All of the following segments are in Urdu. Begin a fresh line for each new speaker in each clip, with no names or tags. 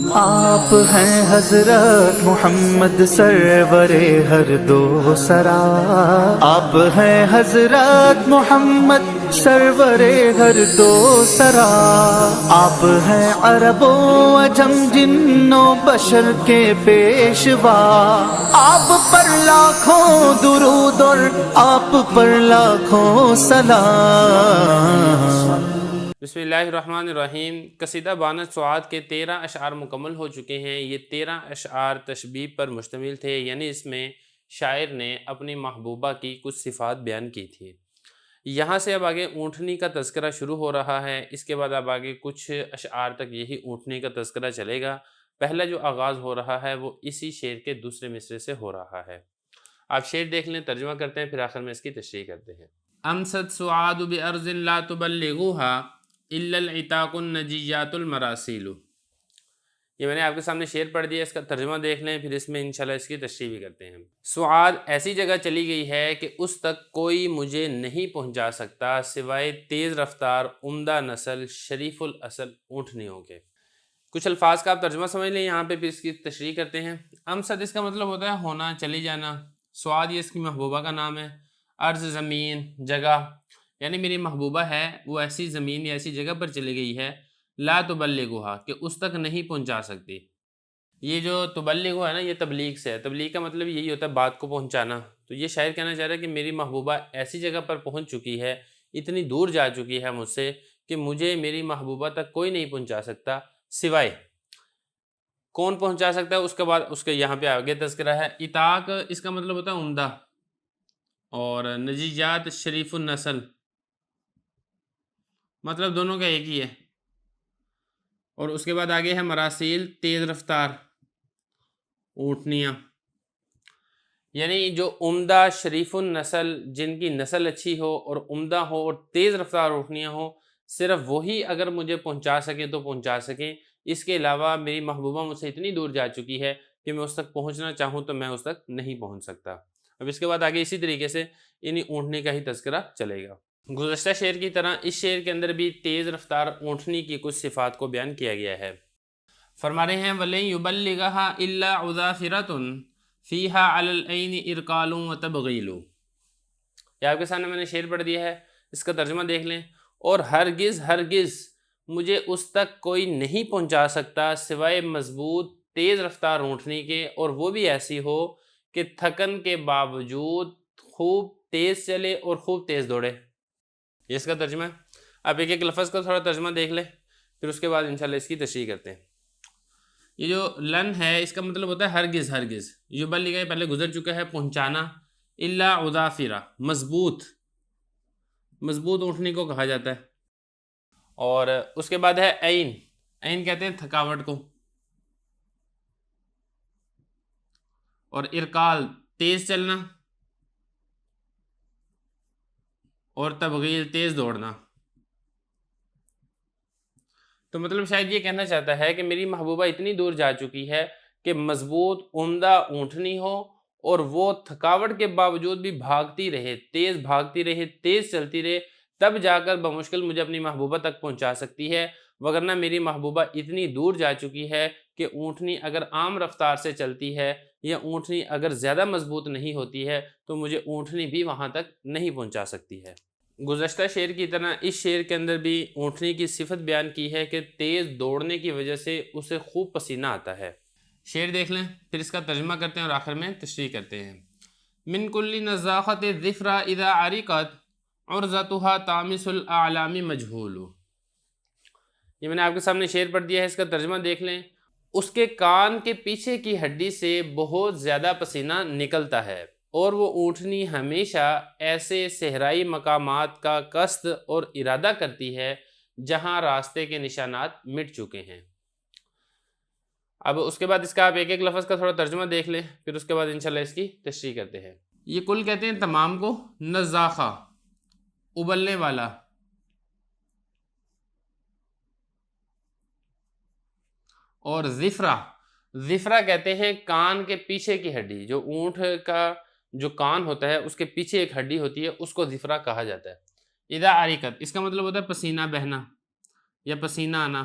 آپ ہیں حضرت محمد سرور ہر دو سرا، آپ ہیں حضرت محمد سرور ہر دو سرا، آپ ہیں عرب و عجم جن و بشر کے پیشوا، آپ پر لاکھوں درود اور آپ پر لاکھوں سلام۔
بسم اللہ الرحمن الرحیم۔ قصیدہ بانت سعاد کے 13 اشعار مکمل ہو چکے ہیں۔ یہ 13 اشعار تشبیہ پر مشتمل تھے، یعنی اس میں شاعر نے اپنی محبوبہ کی کچھ صفات بیان کی تھی۔ یہاں سے اب آگے اونٹنی کا تذکرہ شروع ہو رہا ہے، اس کے بعد اب آگے کچھ اشعار تک یہی اونٹنی کا تذکرہ چلے گا۔ پہلا جو آغاز ہو رہا ہے وہ اسی شعر کے دوسرے مصرعے سے ہو رہا ہے۔ آپ شعر دیکھ لیں، ترجمہ کرتے ہیں، پھر آخر میں اس کی تشریح کرتے ہیں۔ امست سعاد بارض لا تبلغوها الا العتاق النجیات المراسیل۔ یہ میں نے آپ کے سامنے شعر پڑھ دیا، اس کا ترجمہ دیکھ لیں، پھر اس میں انشاءاللہ اس کی تشریح بھی کرتے ہیں۔ سعاد ایسی جگہ چلی گئی ہے کہ اس تک کوئی مجھے نہیں پہنچا سکتا سوائے تیز رفتار عمدہ نسل شریف الاصل اونٹنیوں کے۔ کچھ الفاظ کا آپ ترجمہ سمجھ لیں یہاں پہ، پھر اس کی تشریح کرتے ہیں۔ امسد اس کا مطلب ہوتا ہے ہونا، چلی جانا۔ سعاد یہ اس کی محبوبہ کا نام ہے۔ ارض زمین، جگہ، یعنی میری محبوبہ ہے وہ ایسی زمین یا ایسی جگہ پر چلی گئی ہے، لا تبلغھا کہ اس تک نہیں پہنچا سکتی۔ یہ جو تبلغ ہے نا، یہ تبلیغ سے ہے۔ تبلیغ کا مطلب یہی ہوتا ہے بات کو پہنچانا۔ تو یہ شاعر کہنا چاہ رہا ہے کہ میری محبوبہ ایسی جگہ پر پہنچ چکی ہے، اتنی دور جا چکی ہے مجھ سے کہ مجھے میری محبوبہ تک کوئی نہیں پہنچا سکتا سوائے کون پہنچا سکتا ہے۔ اس کے بعد اس کے یہاں پہ آگے تذکرہ ہے۔ عتاق اس کا مطلب ہوتا ہے عمدہ، اور نجیات شریف النسل مطلب دونوں کا ایک ہی ہے۔ اور اس کے بعد آگے ہے مراسیل، تیز رفتار اونٹنیاں، یعنی جو عمدہ شریف النسل، جن کی نسل اچھی ہو اور عمدہ ہو اور تیز رفتار اونٹنیاں ہوں، صرف وہی اگر مجھے پہنچا سکیں تو پہنچا سکیں۔ اس کے علاوہ میری محبوبہ مجھ سے اتنی دور جا چکی ہے کہ میں اس تک پہنچنا چاہوں تو میں اس تک نہیں پہنچ سکتا۔ اب اس کے بعد آگے اسی طریقے سے انہی اونٹنی کا ہی تذکرہ چلے گا۔ گزشتہ شعر کی طرح اس شعر کے اندر بھی تیز رفتار اونٹنی کی کچھ صفات کو بیان کیا گیا ہے۔ فرما رہے ہیں وَلَن يُبَلِّغَهَا إِلَّا عُذَافِرَةٌ فِيهَا عَلَى الْعَيْنِ إِرْقَالٌ وَتَبْغِيلٌ۔ یہ آپ کے سامنے میں نے شعر پڑھ دیا ہے، اس کا ترجمہ دیکھ لیں۔ اور ہرگز ہرگز مجھے اس تک کوئی نہیں پہنچا سکتا سوائے مضبوط تیز رفتار اونٹنی کے، اور وہ بھی ایسی ہو کہ تھکن کے باوجود خوب تیز چلے اور خوب تیز دوڑے۔ یہ اس کا ترجمہ ہے۔ آپ ایک ایک لفظ کا تھوڑا ترجمہ دیکھ لیں، پھر اس کے بعد انشاءاللہ اس کی تشریح کرتے ہیں۔ یہ جو لن ہے اس کا مطلب ہوتا ہے ہرگز ہرگز۔ یبلغ پہلے گزر چکا ہے، پہنچانا۔ الا عذافرہ مضبوط، مضبوط اونٹنی کو کہا جاتا ہے۔ اور اس کے بعد ہے عین، عین کہتے ہیں تھکاوٹ کو۔ اور ارکال تیز چلنا، اور تبغیل تیز دوڑنا۔ تو مطلب شاید یہ کہنا چاہتا ہے کہ میری محبوبہ اتنی دور جا چکی ہے کہ مضبوط عمدہ اونٹنی ہو اور وہ تھکاوٹ کے باوجود بھی بھاگتی رہے، تیز بھاگتی رہے، تیز چلتی رہے، تب جا کر بمشکل مجھے اپنی محبوبہ تک پہنچا سکتی ہے، وگرنہ میری محبوبہ اتنی دور جا چکی ہے کہ اونٹنی اگر عام رفتار سے چلتی ہے یا اونٹنی اگر زیادہ مضبوط نہیں ہوتی ہے تو مجھے اونٹنی بھی وہاں تک نہیں پہنچا سکتی ہے۔ گزشتہ شعر کی طرح اس شعر کے اندر بھی اونٹنی کی صفت بیان کی ہے کہ تیز دوڑنے کی وجہ سے اسے خوب پسینہ آتا ہے۔ شعر دیکھ لیں، پھر اس کا ترجمہ کرتے ہیں اور آخر میں تشریح کرتے ہیں۔ من کل نزاخت الظفرا اذا عرقت عرضتها طامس الاعلام مجہول۔ یہ میں نے آپ کے سامنے شعر پڑھ دیا ہے، اس کا ترجمہ دیکھ لیں۔ اس کے کان کے پیچھے کی ہڈی سے بہت زیادہ پسینہ نکلتا ہے، اور وہ اونٹنی ہمیشہ ایسے صحرائی مقامات کا قصد اور ارادہ کرتی ہے جہاں راستے کے نشانات مٹ چکے ہیں۔ اب اس کے بعد اس کا آپ ایک ایک لفظ کا تھوڑا ترجمہ دیکھ لیں، پھر اس کے بعد انشاءاللہ اس کی تشریح کرتے ہیں۔ یہ کل کہتے ہیں تمام کو، نزاخہ ابلنے والا، اور ظفرہ، ظفرہ کہتے ہیں کان کے پیچھے کی ہڈی۔ جو اونٹ کا جو کان ہوتا ہے اس کے پیچھے ایک ہڈی ہوتی ہے، اس کو ظفرہ کہا جاتا ہے۔ اذا عرقت اس کا مطلب ہوتا ہے پسینہ بہنا یا پسینہ آنا۔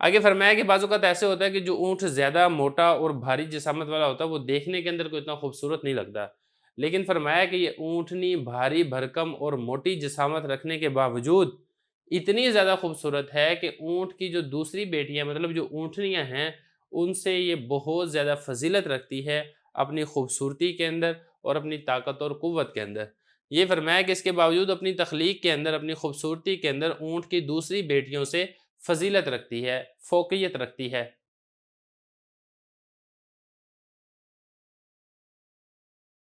آگے فرمایا کہ بعض اوقات ایسے ہوتا ہے کہ جو اونٹ زیادہ موٹا اور بھاری جسامت والا ہوتا ہے وہ دیکھنے کے اندر کوئی اتنا خوبصورت نہیں لگتا، لیکن فرمایا کہ یہ اونٹنی بھاری بھرکم اور موٹی جسامت رکھنے کے باوجود اتنی زیادہ خوبصورت ہے کہ اونٹ کی جو دوسری بیٹیاں مطلب جو اونٹنیاں ہیں ان سے یہ بہت زیادہ فضیلت رکھتی ہے اپنی خوبصورتی کے اندر اور اپنی طاقت اور قوت کے اندر۔ یہ فرمایا کہ اس کے باوجود اپنی تخلیق کے اندر اپنی خوبصورتی کے اندر اونٹ کی دوسری بیٹیوں سے فضیلت رکھتی ہے، فوقیت رکھتی ہے۔